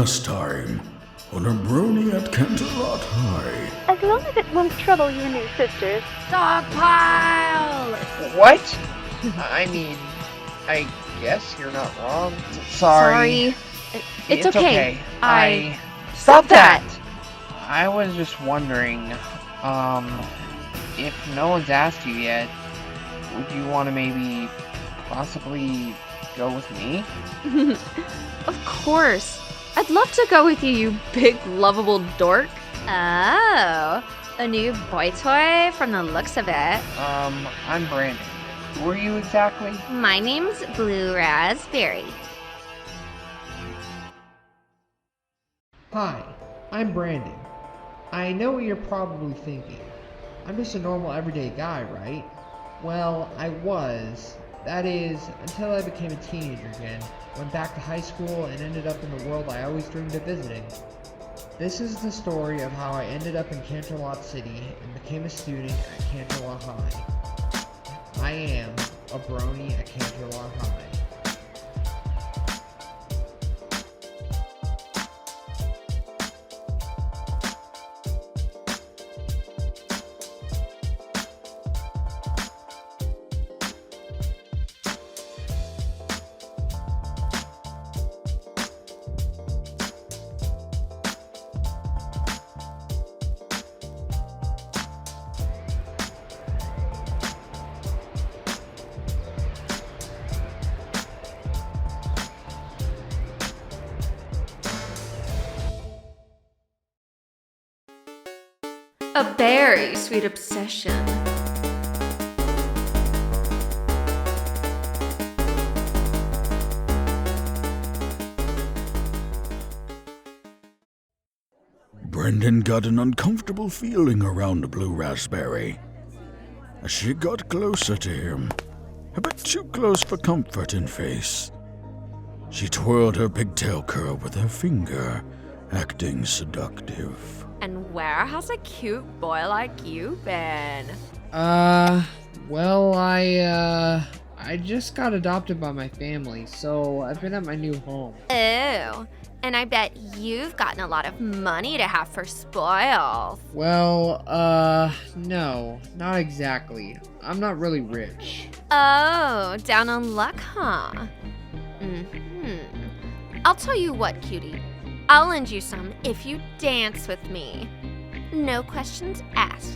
last time on a Brony at Canterlot High. As long as it won't trouble your new sisters. Dogpile! What? I mean, I guess you're not wrong. Sorry. It's okay. Stop that! I was just wondering, if no one's asked you yet, would you want to maybe possibly go with me? Of course. I'd love to go with you, you big, lovable dork. Oh, a new boy toy from the looks of it. I'm Brandon. Who are you exactly? My name's Blue Raspberry. Hi, I'm Brandon. I know what you're probably thinking. I'm just a normal everyday guy, right? Well, I was. That is, until I became a teenager again, went back to high school, and ended up in the world I always dreamed of visiting. This is the story of how I ended up in Canterlot City and became a student at Canterlot High. I am a Brony at Canterlot High. A very sweet obsession. Brendan got an uncomfortable feeling around Blue Raspberry. As she got closer to him, a bit too close for comfort in face, she twirled her pigtail curl with her finger, acting seductive. And where has a cute boy like you been? Well, I just got adopted by my family, so I've been at my new home. Oh, and I bet you've gotten a lot of money to have for spoils. Well, no, not exactly. I'm not really rich. Oh, down on luck, huh? I'll tell you what, cutie. I'll lend you some if you dance with me. No questions asked.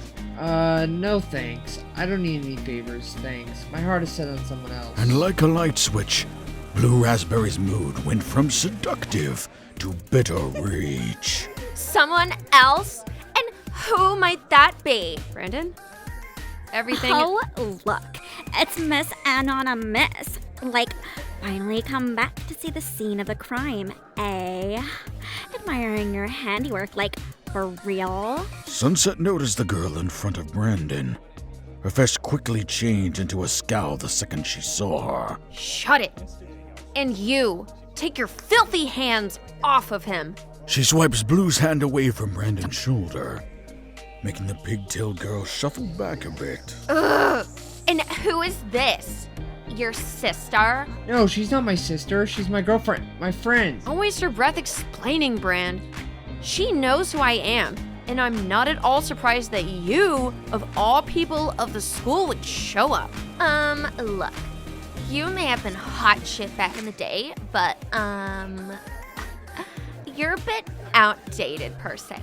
No thanks. I don't need any favors, thanks. My heart is set on someone else. And like a light switch, Blue Raspberry's mood went from seductive to bitter rage. Someone else? And who might that be? Brandon? Everything... Oh, look. It's Miss Anonymous. Like, finally come back to see the scene of the crime, eh? Admiring your handiwork, like, for real? Sunset noticed the girl in front of Brandon. Her face quickly changed into a scowl the second she saw her. Shut it! And you, take your filthy hands off of him. She swipes Blue's hand away from Brandon's shoulder, making the pigtailed girl shuffle back a bit. Ugh! And who is this? Your sister? No, she's not my sister. She's my girlfriend. My friend. Don't waste your breath explaining, Brand. She knows who I am, and I'm not at all surprised that you, of all people of the school, would show up. Look. You may have been hot shit back in the day, but, you're a bit outdated, per se.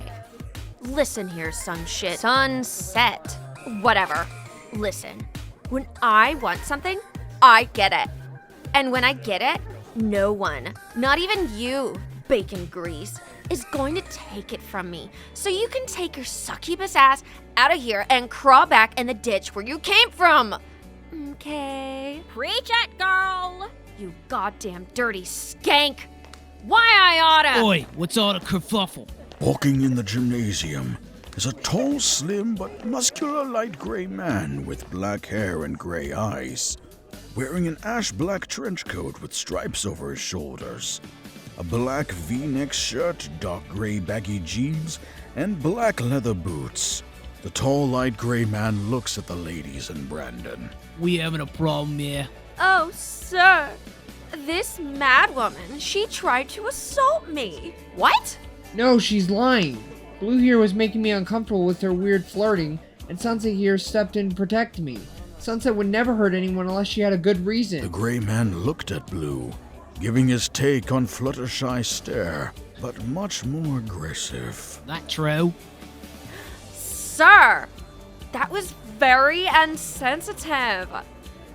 Listen here, Sunset. Whatever. Listen. When I want something, I get it. And when I get it, no one, not even you, bacon grease, is going to take it from me. So you can take your succubus ass out of here and crawl back in the ditch where you came from. Okay? Preach it, girl! You goddamn dirty skank. Why I oughta... Oi, what's all the kerfuffle? Walking in the gymnasium is a tall, slim, but muscular light gray man with black hair and gray eyes, wearing an ash-black trench coat with stripes over his shoulders, a black V-neck shirt, dark gray baggy jeans, and black leather boots. The tall, light gray man looks at the ladies and Brandon. We having a problem here? Oh, sir. This mad woman, she tried to assault me. What? No, she's lying. Blue here was making me uncomfortable with her weird flirting, and Sunset here stepped in to protect me. Sunset would never hurt anyone unless she had a good reason. The gray man looked at Blue, giving his take on Fluttershy's stare, but much more aggressive. That true? Sir, that was very insensitive.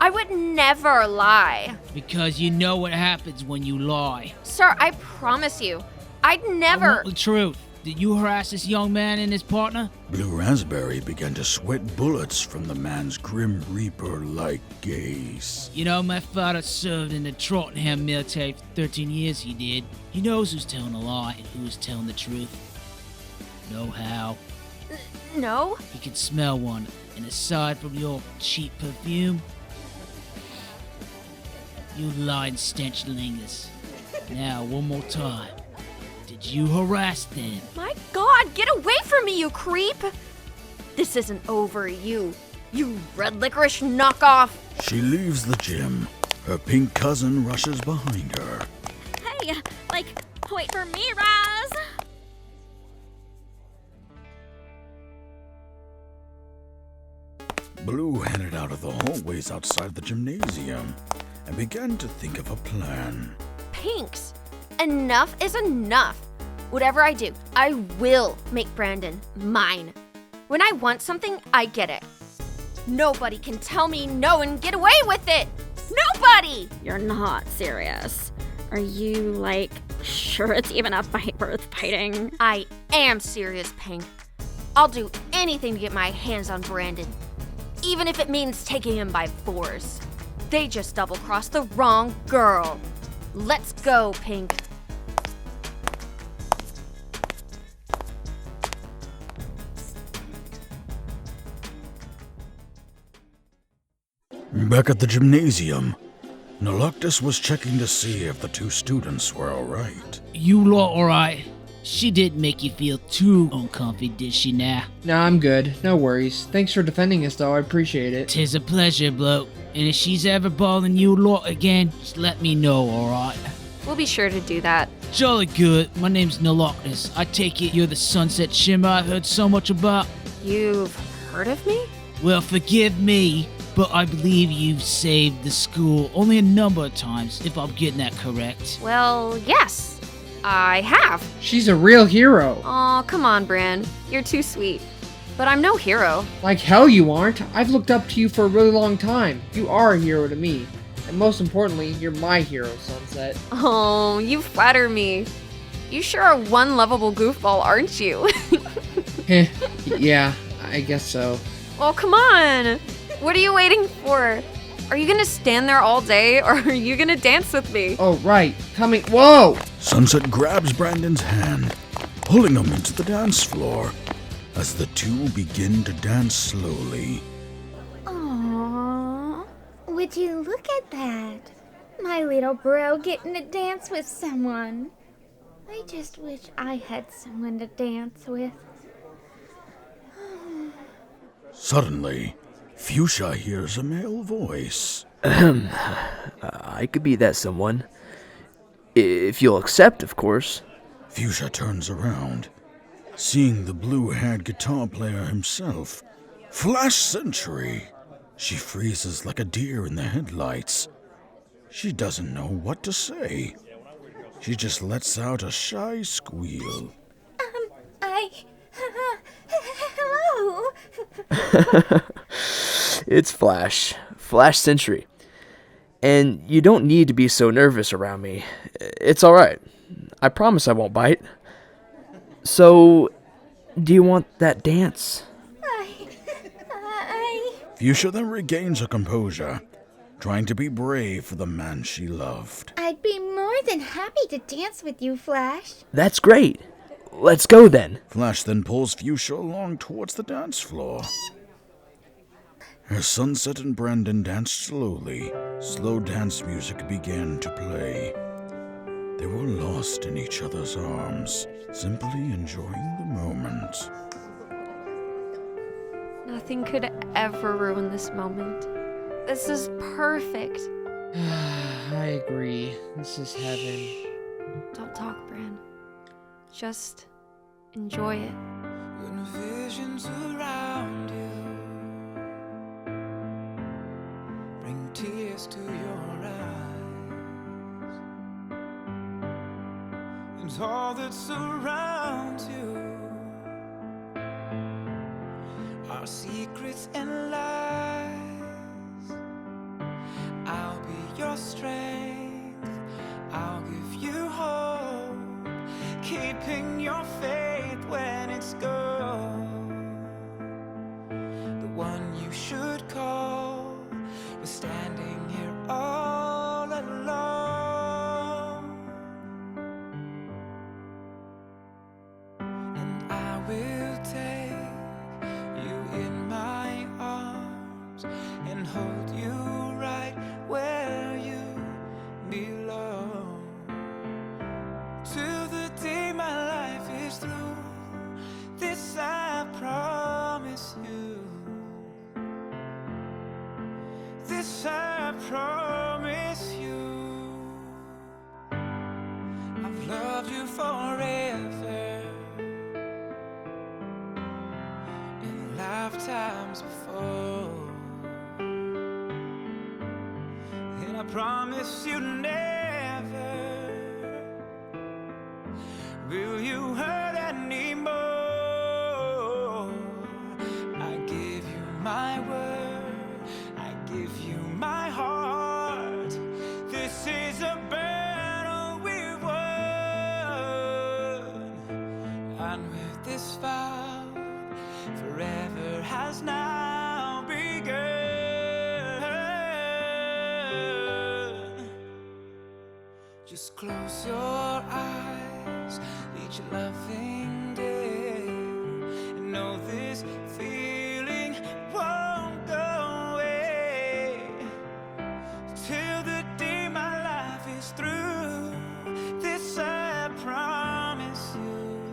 I would never lie. Because you know what happens when you lie. Sir, I promise you, I'd I never... want the truth. Did you harass this young man and his partner? Blue Raspberry began to sweat bullets from the man's Grim Reaper-like gaze. You know, my father served in the Trottenham military for 13 years, he did. He knows who's telling a lie and who's telling the truth. Know how? No? He can smell one, and aside from your cheap perfume, you lying stench lingers. Now, one more time. Did you harass them? My God, get away from me, you creep! This isn't over, you red licorice knockoff! She leaves the gym. Her pink cousin rushes behind her. Hey, wait for me, Raz! Blue headed out of the hallways outside the gymnasium and began to think of a plan. Pinks, enough is enough. Whatever I do, I will make Brandon mine. When I want something, I get it. Nobody can tell me no and get away with it. Nobody! You're not serious. Are you, sure it's even a fight worth fighting? I am serious, Pink. I'll do anything to get my hands on Brandon, even if it means taking him by force. They just double-crossed the wrong girl. Let's go, Pink. Back at the gymnasium, Noctis was checking to see if the two students were alright. You lot alright? She didn't make you feel too uncomfy, did she now? Nah, I'm good. No worries. Thanks for defending us, though. I appreciate it. Tis a pleasure, bloke. And if she's ever bothering you lot again, just let me know, alright? We'll be sure to do that. Jolly good. My name's Noctis. I take it you're the Sunset Shimmer I heard so much about? You've heard of me? Well, forgive me, but I believe you've saved the school only a number of times, if I'm getting that correct. Well, yes, I have. She's a real hero. Aw, come on, Bran. You're too sweet. But I'm no hero. Like hell you aren't. I've looked up to you for a really long time. You are a hero to me. And most importantly, you're my hero, Sunset. Oh, you flatter me. You sure are one lovable goofball, aren't you? Yeah, I guess so. Well, come on. What are you waiting for? Are you gonna stand there all day, or are you gonna dance with me? Oh, right. Coming. Whoa! Sunset grabs Brandon's hand, pulling him into the dance floor as the two begin to dance slowly. Aww, would you look at that? My little bro getting to dance with someone. I just wish I had someone to dance with. Suddenly, Fuchsia hears a male voice. I could be that someone. If you'll accept, of course. Fuchsia turns around, seeing the blue-haired guitar player himself, Flash Century. She freezes like a deer in the headlights. She doesn't know what to say. She just lets out a shy squeal. Hello? It's Flash. Flash Century. And you don't need to be so nervous around me. It's alright. I promise I won't bite. So, do you want that dance? Fuchsia then regains her composure, trying to be brave for the man she loved. I'd be more than happy to dance with you, Flash. That's great. Let's go then. Flash then pulls Fuchsia along towards the dance floor. As Sunset and Brandon danced slowly, slow dance music began to play. They were lost in each other's arms, simply enjoying the moment. Nothing could ever ruin this moment. This is perfect. I agree. This is heaven. Don't talk, Bran. Just enjoy it. When visions around you bring tears to your eyes, and all that surrounds you are secrets and lies, I'll be your strength, I'll give you hope, keeping your faith when it's gone. The one you should call was standing here all alone. And I will take you in my arms and hold you right where you belong. Till the day my life is through, this I promise you. This I promise you. I've loved you forever, in lifetimes before, and I promise you never will you hurt anymore. I give you my word, I give you my heart. This is a battle we've won, and with this vow, forever has now begun. Just close your eyes each loving day, and know this feeling won't go away till the day my life is through. This I promise you.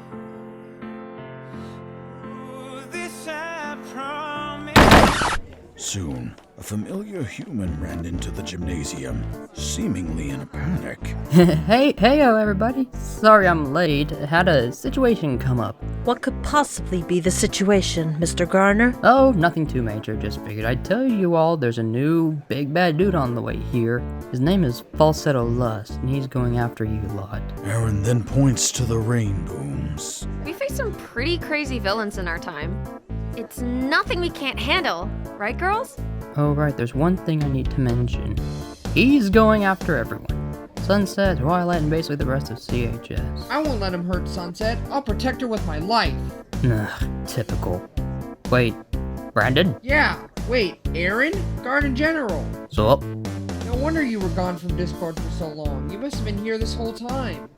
Ooh, this I promise. Soon, a familiar human ran into the gymnasium, seemingly in a panic. Heyo everybody. Sorry I'm late. Had a situation come up. What could possibly be the situation, Mr. Garner? Oh, nothing too major. Just figured I'd tell you all there's a new big bad dude on the way here. His name is Falsetto Lust, and he's going after you lot. Aaron then points to the rain booms. We faced some pretty crazy villains in our time. It's nothing we can't handle, right, girls? Oh right, there's one thing I need to mention. He's going after everyone. Sunset, Twilight, and basically the rest of CHS. I won't let him hurt Sunset. I'll protect her with my life. Ugh, typical. Wait, Brandon? Yeah, wait, Aaron? Garden General. So? No wonder you were gone from Discord for so long. You must have been here this whole time.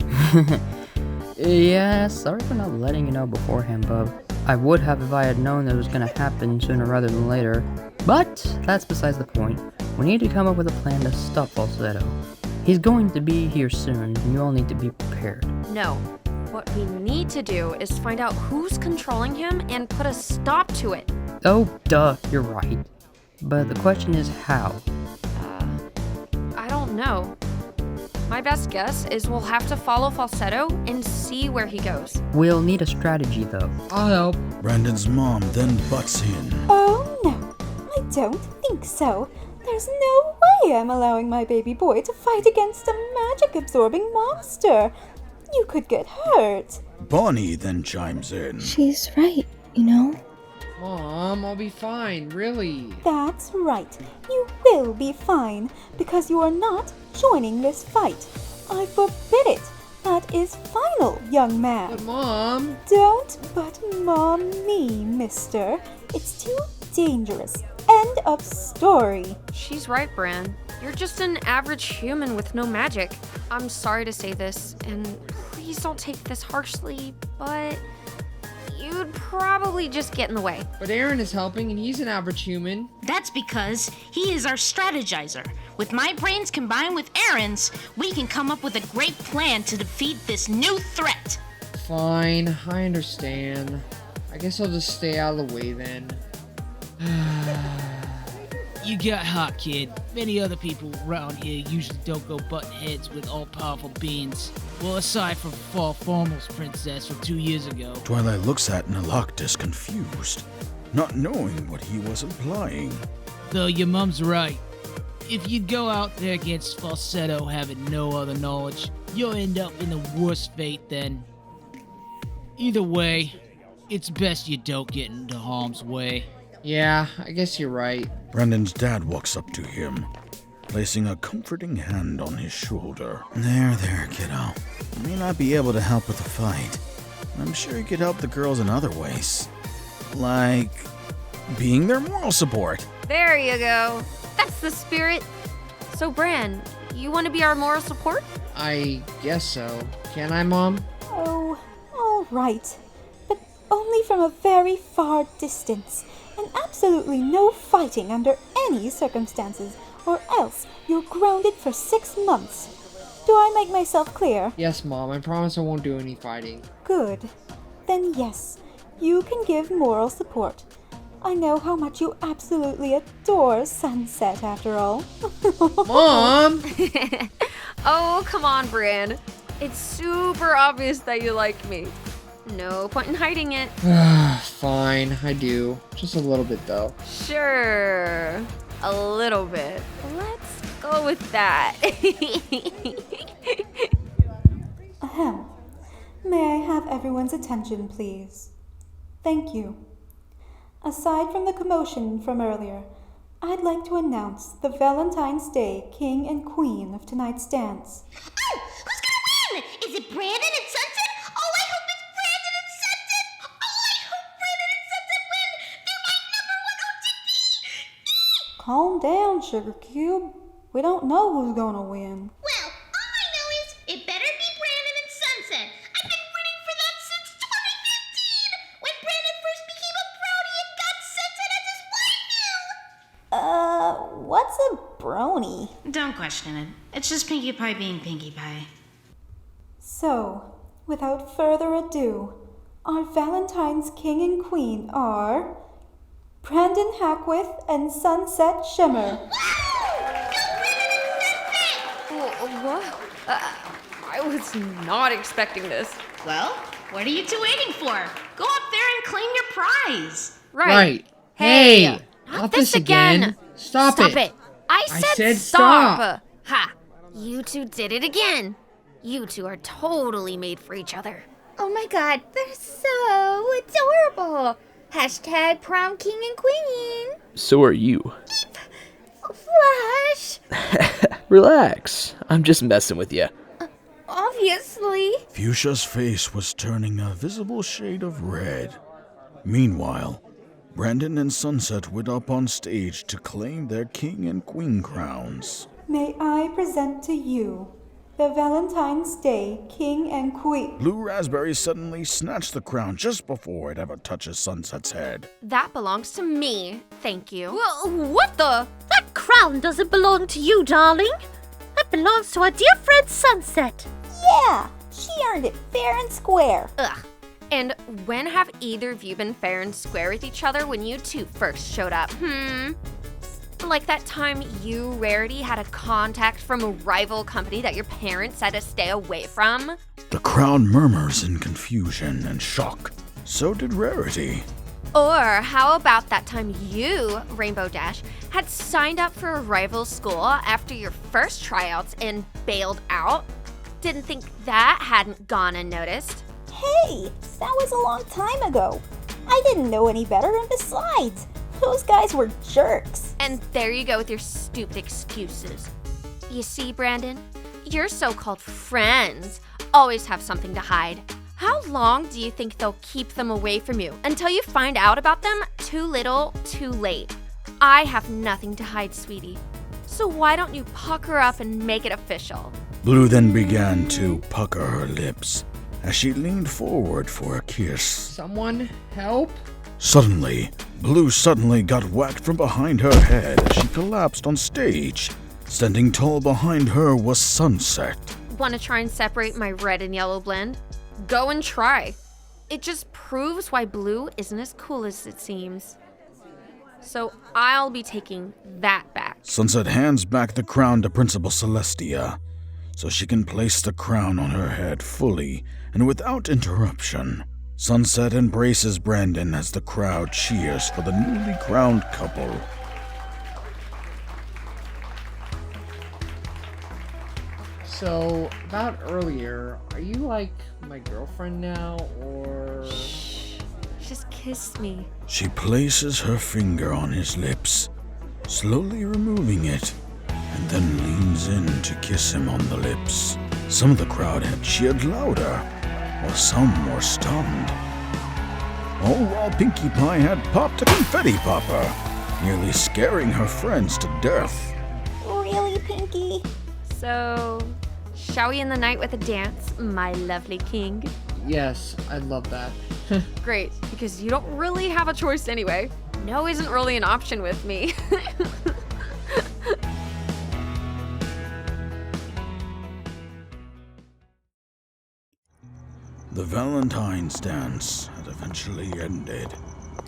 Yeah, sorry for not letting you know beforehand, bub. I would have if I had known that it was gonna happen sooner rather than later. But that's besides the point. We need to come up with a plan to stop Falsetto. He's going to be here soon, and you all need to be prepared. No. What we need to do is find out who's controlling him and put a stop to it. Oh, duh, you're right. But the question is how? I don't know. My best guess is we'll have to follow Falsetto and see where he goes. We'll need a strategy, though. I'll help. Brandon's mom then butts in. Oh no, I don't think so. There's no way I'm allowing my baby boy to fight against a magic-absorbing monster. You could get hurt. Bonnie then chimes in. She's right, you know. Mom, I'll be fine, really. That's right. You will be fine, because you are not joining this fight. I forbid it. That is final, young man. But Mom... Don't but mom me, mister. It's too dangerous. End of story. She's right, Bran. You're just an average human with no magic. I'm sorry to say this, and please don't take this harshly, but you'd probably just get in the way. But Aaron is helping, and he's an average human. That's because he is our strategizer. With my brains combined with Aaron's, we can come up with a great plan to defeat this new threat. Fine, I understand. I guess I'll just stay out of the way then. You got hot, kid. Many other people around here usually don't go button heads with all-powerful beings. Well, aside from Fall Formal's princess from 2 years ago. Twilight looks at Naloctis confused, not knowing what he was implying. Though your mom's right. If you go out there against Falsetto having no other knowledge, you'll end up in the worst fate then. Either way, it's best you don't get into harm's way. Yeah, I guess you're right. Brandon's dad walks up to him, placing a comforting hand on his shoulder. There, kiddo. You may not be able to help with the fight. I'm sure you could help the girls in other ways. Like being their moral support. There you go. That's the spirit. So, Bran, you want to be our moral support? I guess so. Can I, Mom? Oh, all right. But only from a very far distance. And absolutely no fighting under any circumstances, or else you're grounded for 6 months. Do I make myself clear? Yes, Mom. I promise I won't do any fighting. Good. Then yes, you can give moral support. I know how much you absolutely adore Sunset, after all. Mom! Oh, come on, Bran. It's super obvious that you like me. No point in hiding it. Fine, I do. Just a little bit, though. Sure. A little bit. Let's go with that. Ahem. May I have everyone's attention, please? Thank you. Aside from the commotion from earlier, I'd like to announce the Valentine's Day King and Queen of tonight's dance. Oh, who's gonna win? Is it Brandon and Sunset? Oh, I hope it's Brandon and Sunset. Oh, I hope Brandon and Sunset win. They're my #1 OTP. Calm down, Sugar Cube. We don't know who's gonna win. Well, all I know is it better be Brandon and Sunset. I've been rooting for that since 2015, when Brandon first became a Brony and got Sunset as his waifu. What's a brony? Don't question it. It's just Pinkie Pie being Pinkie Pie. So, without further ado, our Valentine's King and Queen are Brandon Hackworth and Sunset Shimmer. What? I was not expecting this. Well, what are you two waiting for? Go up there and claim your prize. Right. Hey, not this again. Stop it. I said stop. Ha! You two did it again. You two are totally made for each other. Oh my god, they're so adorable. Hashtag prom king and queen. So are you. Flash. Relax. I'm just messing with you. Obviously. Fuchsia's face was turning a visible shade of red. Meanwhile, Brandon and Sunset went up on stage to claim their king and queen crowns. May I present to you the Valentine's Day King and Queen. Blue Raspberry suddenly snatched the crown just before it ever touches Sunset's head. That belongs to me, thank you. What the? That crown doesn't belong to you, darling. That belongs to our dear friend Sunset. Yeah, she earned it fair and square. Ugh. And when have either of you been fair and square with each other when you two first showed up? Like that time you, Rarity, had a contact from a rival company that your parents said to stay away from? The crowd murmurs in confusion and shock. So did Rarity. Or how about that time you, Rainbow Dash, had signed up for a rival school after your first tryouts and bailed out? Didn't think that hadn't gone unnoticed. Hey, that was a long time ago. I didn't know any better, and besides, those guys were jerks. And there you go with your stupid excuses. You see, Brandon, your so-called friends always have something to hide. How long do you think they'll keep them away from you? Until you find out about them, too little, too late. I have nothing to hide, sweetie. So why don't you pucker up and make it official? Blue then began to pucker her lips as she leaned forward for a kiss. Someone help? Suddenly, Blue suddenly got whacked from behind her head as she collapsed on stage. Standing tall behind her was Sunset. Want to try and separate my red and yellow blend? Go and try. It just proves why Blue isn't as cool as it seems. So I'll be taking that back. Sunset hands back the crown to Principal Celestia, so she can place the crown on her head fully and without interruption. Sunset embraces Brandon as the crowd cheers for the newly crowned couple. So, about earlier, are you like my girlfriend now, or... Shh. Just kiss me. She places her finger on his lips, slowly removing it, and then leans in to kiss him on the lips. Some of the crowd had cheered louder, while some were stunned. All while Pinkie Pie had popped a confetti popper, nearly scaring her friends to death. Really, Pinkie? So, shall we end the night with a dance, my lovely king? Yes, I'd love that. Great, because you don't really have a choice anyway. No isn't really an option with me. The Valentine's dance had eventually ended,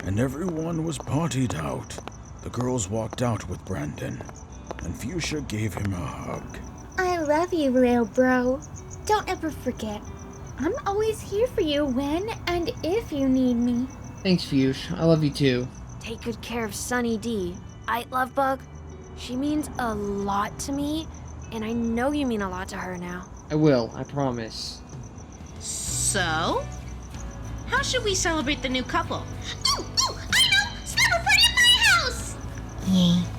and everyone was partied out. The girls walked out with Brandon, and Fuchsia gave him a hug. I love you, little bro. Don't ever forget. I'm always here for you when and if you need me. Thanks, Fuchsia. I love you too. Take good care of Sunny D. Love Bug. She means a lot to me, and I know you mean a lot to her now. I will, I promise. So? How should we celebrate the new couple? Ooh, I know! Slumber party at my house!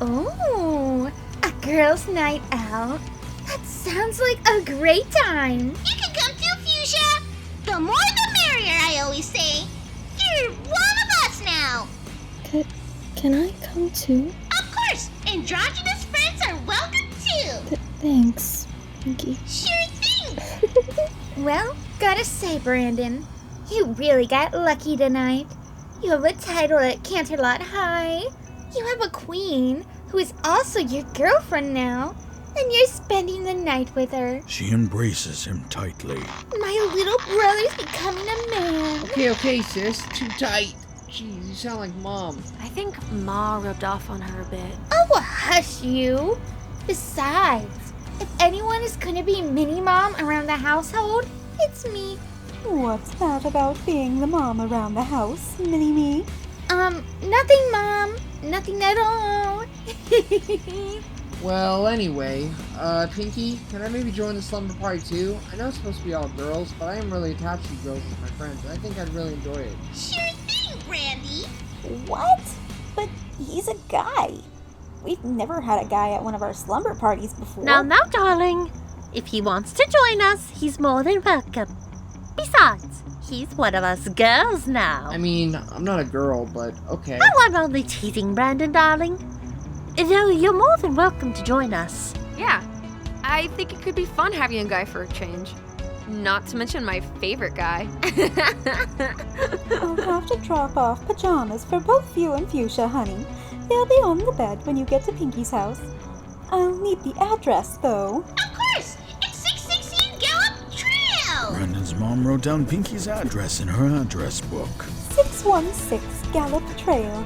Oh, a girls' night out. That sounds like a great time. You can come too, Fuchsia! The more the merrier, I always say. You're one of us now! Can I come too? Of course! Androgynous friends are welcome too! Thanks, Pinkie. Sure thing! Well, gotta say, Brandon, you really got lucky tonight. You have a title at Canterlot High. You have a queen who is also your girlfriend now, and you're spending the night with her. She embraces him tightly. My little brother's becoming a man. Okay, sis. Too tight. Jeez, you sound like Mom. I think Ma rubbed off on her a bit. Oh, well, hush you. Besides, if anyone is gonna be mini-mom around the household, it's me. What's that about being the mom around the house, mini-me? Nothing, Mom. Nothing at all. Well, anyway, Pinkie, can I maybe join the slumber party too? I know it's supposed to be all girls, but I am really attached to girls as my friends. I think I'd really enjoy it. Sure thing, Brandy. What? But he's a guy. We've never had a guy at one of our slumber parties before. Now, darling. If he wants to join us, he's more than welcome. Besides, he's one of us girls now. I mean, I'm not a girl, but okay. Oh, I'm only teasing, Brandon, darling. No, you're more than welcome to join us. Yeah, I think it could be fun having a guy for a change. Not to mention my favorite guy. I'll have to drop off pajamas for both you and Fuchsia, honey. They'll be on the bed when you get to Pinkie's house. I'll need the address, though. Of course! It's 616 Gallop Trail! Brandon's mom wrote down Pinkie's address in her address book. 616 Gallop Trail.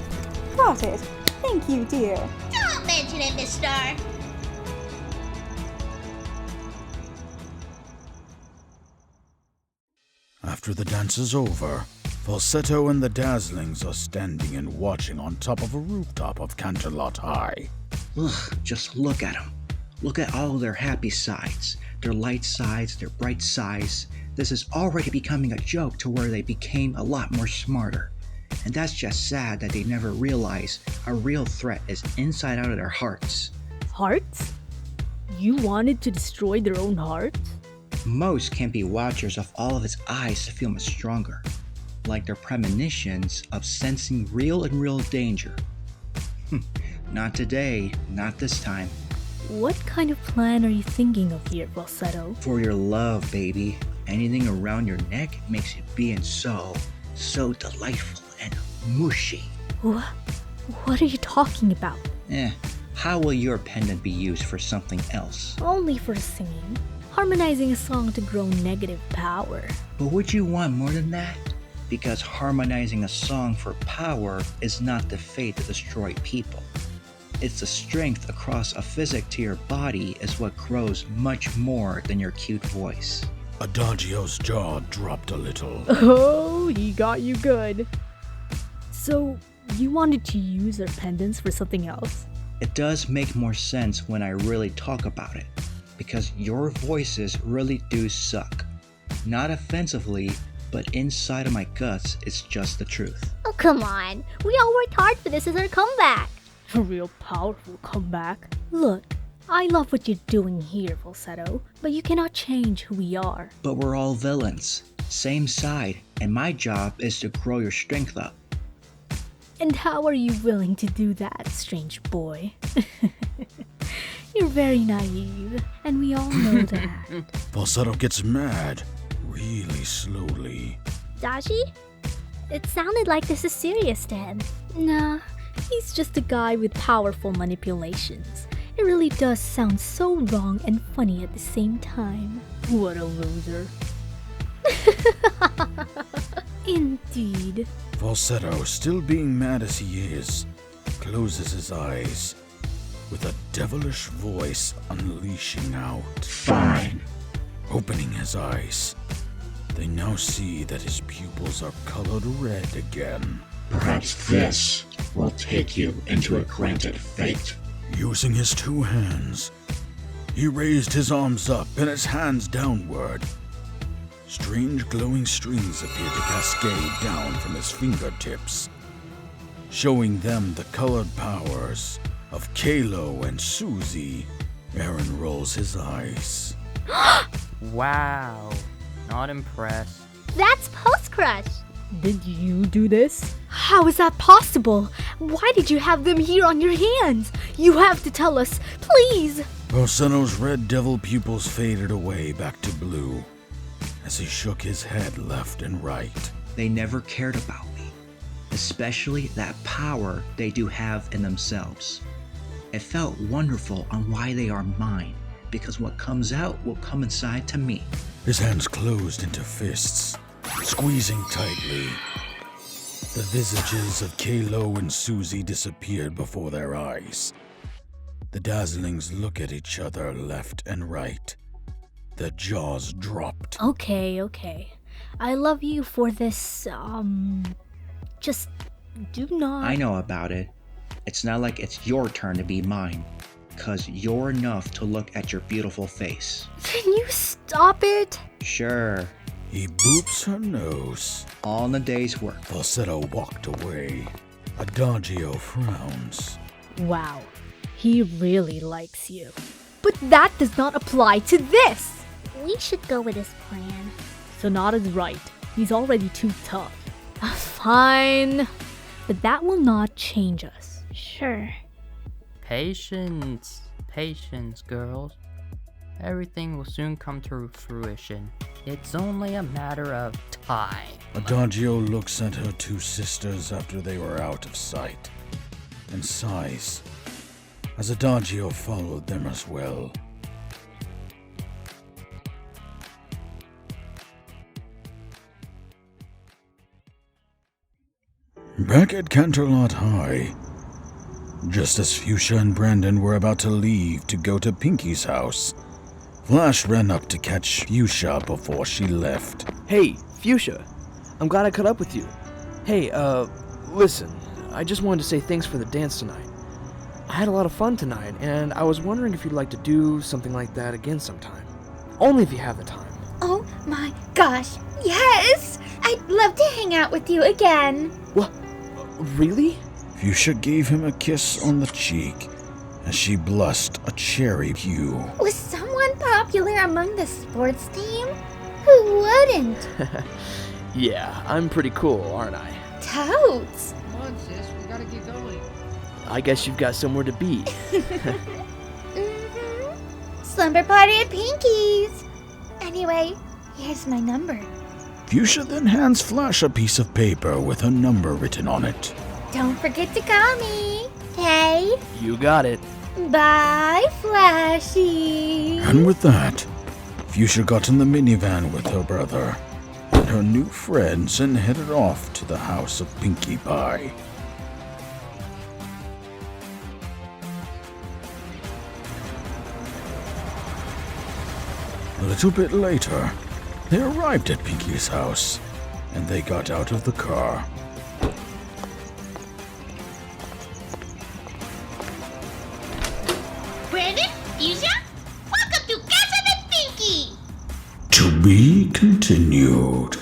Got it. Thank you, dear. Don't mention it, Miss Star. After the dance is over, Falsetto and the Dazzlings are standing and watching on top of a rooftop of Canterlot High. Ugh, just look at them. Look at all their happy sides, their light sides, their bright sides. This is already becoming a joke to where they became a lot more smarter. And that's just sad that they never realize a real threat is inside out of their hearts. Hearts? You wanted to destroy their own hearts? Most can be watchers of all of its eyes to feel much stronger, like their premonitions of sensing real and real danger. Not today, not this time. What kind of plan are you thinking of here, Falsetto? For your love, baby. Anything around your neck makes it being so delightful and mushy. What are you talking about? How will your pendant be used for something else? Only for singing. Harmonizing a song to grow negative power. But would you want more than that? because harmonizing a song for power is not the fate to destroy people. It's the strength across a physic to your body is what grows much more than your cute voice. Adagio's jaw dropped a little. Oh, he got you good. So, you wanted to use our pendants for something else? It does make more sense when I really talk about it, because your voices really do suck. Not offensively, but inside of my guts, it's just the truth. Oh, come on. We all worked hard for this as our comeback. A real powerful comeback. Look, I love what you're doing here, Falsetto, but you cannot change who we are. But we're all villains, same side, and my job is to grow your strength up. And how are you willing to do that, strange boy? You're very naive, and we all know that. Falsetto gets mad, really slowly. Dashi? It sounded like this is serious to him. Nah, he's just a guy with powerful manipulations. It really does sound so wrong and funny at the same time. What a loser. Indeed. Falsetto, still being mad as he is, closes his eyes, with a devilish voice unleashing out. Fine. Opening his eyes, they now see that his pupils are colored red again. Perhaps this will take you into a granted fate. Using his two hands, he raised his arms up and his hands downward. Strange glowing strings appear to cascade down from his fingertips, showing them the colored powers of Kalo and Susie. Aaron rolls his eyes. Wow, not impressed. That's Post-Crush. Did you do this? How is that possible? Why did you have them here on your hands? You have to tell us, please! Falsetto's red devil pupils faded away back to blue as he shook his head left and right. They never cared about me, especially that power they do have in themselves. It felt wonderful on why they are mine, because what comes out will come inside to me. His hands closed into fists, squeezing tightly. The visages of Kalo and Susie disappeared before their eyes. The Dazzlings look at each other left and right. Their jaws dropped. Okay. I love you for this, just do not... I know about it. It's not like it's your turn to be mine, 'cause you're enough to look at your beautiful face. Can you stop it? Sure. He boops her nose. All in a day's work. Falsetto walked away. Adagio frowns. Wow, he really likes you. But that does not apply to this! We should go with his plan. Sonata's right. He's already too tough. Fine. But that will not change us. Sure. Patience, girls. Everything will soon come to fruition. It's only a matter of time. Adagio looks at her two sisters after they were out of sight, and sighs, as Adagio followed them as well. Back at Canterlot High, just as Fuchsia and Brandon were about to leave to go to Pinky's house, Flash ran up to catch Fuchsia before she left. Hey, Fuchsia. I'm glad I caught up with you. Hey, listen. I just wanted to say thanks for the dance tonight. I had a lot of fun tonight, and I was wondering if you'd like to do something like that again sometime. Only if you have the time. Oh my gosh, yes! I'd love to hang out with you again. What? Really? Fuchsia gave him a kiss on the cheek as she blushed a cherry hue. Was someone popular among the sports team? Who wouldn't? Yeah, I'm pretty cool, aren't I? Totes! Come on, sis, we gotta get going. I guess you've got somewhere to be. Slumber party at Pinky's. Anyway, here's my number. Fuchsia then hands Flash a piece of paper with her number written on it. Don't forget to call me, okay? You got it. Bye, Flashy. And with that, Fuchsia got in the minivan with her brother. and her new friends and headed off to the house of Pinkie Pie. A little bit later, they arrived at Pinkie's house, and they got out of the car. Brandon, Isha, welcome to Casa de Pinkie! To be continued.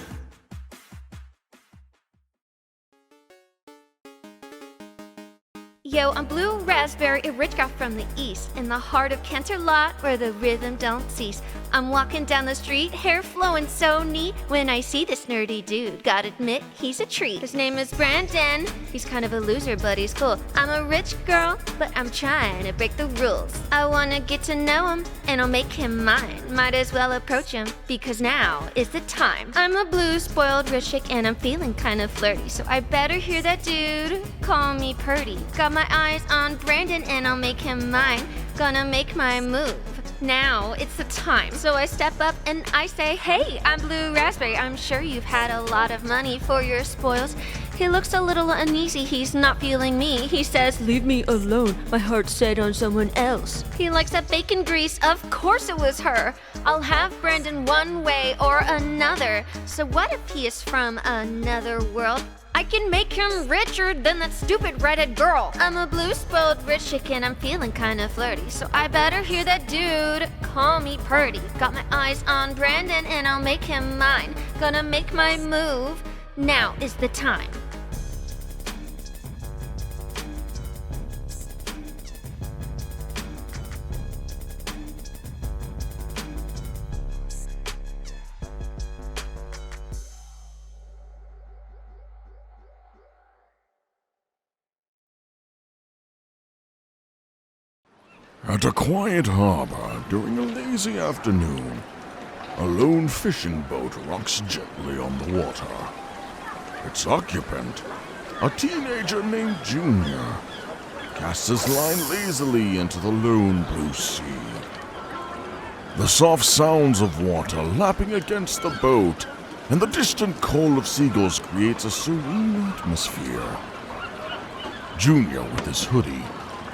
Yo, I'm Blue Raspberry, a rich girl from the east, in the heart of Canterlot, where the rhythm don't cease. I'm walking down the street, hair flowing so neat, when I see this nerdy dude. Gotta admit, he's a treat. His name is Brandon. He's kind of a loser, but he's cool. I'm a rich girl, but I'm trying to break the rules. I wanna get to know him, and I'll make him mine. Might as well approach him, because now is the time. I'm a blue, spoiled rich chick, and I'm feeling kind of flirty, so I better hear that dude call me Purdy. Got my eyes on Brandon and I'll make him mine. Gonna make my move. Now it's the time. So I step up and I say, hey, I'm Blue Raspberry. I'm sure you've had a lot of money for your spoils. He looks a little uneasy. He's not feeling me. He says, leave me alone. My heart's set on someone else. He likes that bacon grease. Of course it was her. I'll have Brandon one way or another. So what if he is from another world? I can make him richer than that stupid redhead girl. I'm a blue spoiled rich chick and I'm feeling kinda flirty, so I better hear that dude call me Purdy. Got my eyes on Brandon and I'll make him mine. Gonna make my move. Now is the time. At a quiet harbor during a lazy afternoon, a lone fishing boat rocks gently on the water. Its occupant, a teenager named Junior, casts his line lazily into the lone blue sea. The soft sounds of water lapping against the boat and the distant call of seagulls creates a serene atmosphere. Junior, with his hoodie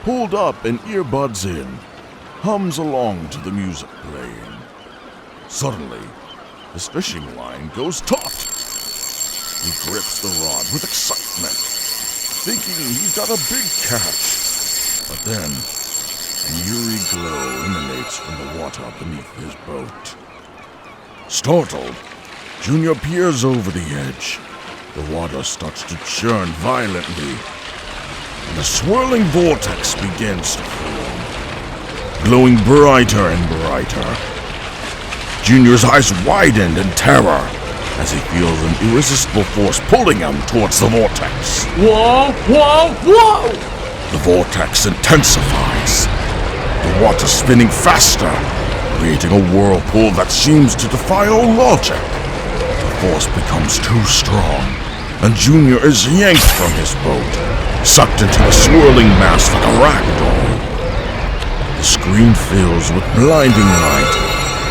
pulled up and earbuds in, hums along to the music playing. Suddenly, his fishing line goes taut. He grips the rod with excitement, thinking he's got a big catch. But then, an eerie glow emanates from the water beneath his boat. Startled, Junior peers over the edge. The water starts to churn violently, and a swirling vortex begins to form, glowing brighter and brighter. Junior's eyes widen in terror as he feels an irresistible force pulling him towards the vortex. Whoa, whoa, whoa! The vortex intensifies, the water spinning faster, creating a whirlpool that seems to defy all logic. The force becomes too strong, and Junior is yanked from his boat, sucked into the swirling mass like a ragdoll. The screen fills with blinding light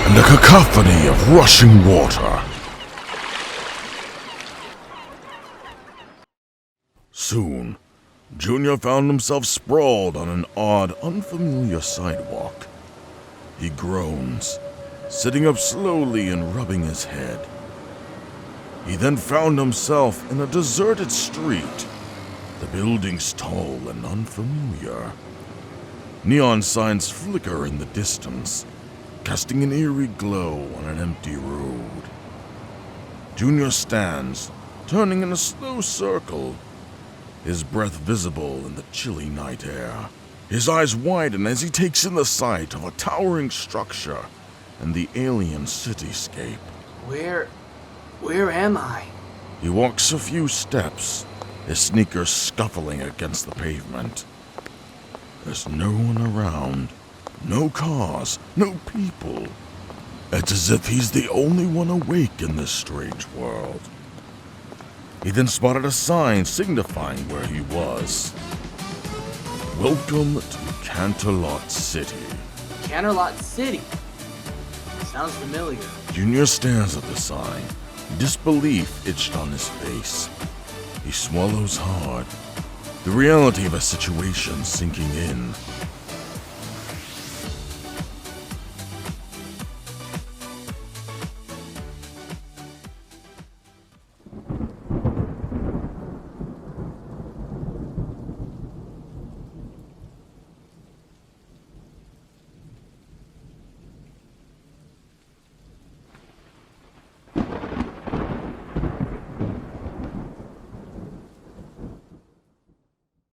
and a cacophony of rushing water. Soon, Junior found himself sprawled on an odd, unfamiliar sidewalk. He groans, sitting up slowly and rubbing his head. He then found himself in a deserted street, the buildings tall and unfamiliar. Neon signs flicker in the distance, casting an eerie glow on an empty road. Junior stands, turning in a slow circle, his breath visible in the chilly night air. His eyes widen as he takes in the sight of a towering structure and the alien cityscape. Where am I? He walks a few steps, his sneakers scuffling against the pavement. There's no one around, no cars, no people. It's as if he's the only one awake in this strange world. He then spotted a sign signifying where he was. Welcome to Canterlot City. Canterlot City. Sounds familiar. Junior stares at the sign, Disbelief itched on his face. He swallows hard, the reality of a situation sinking in.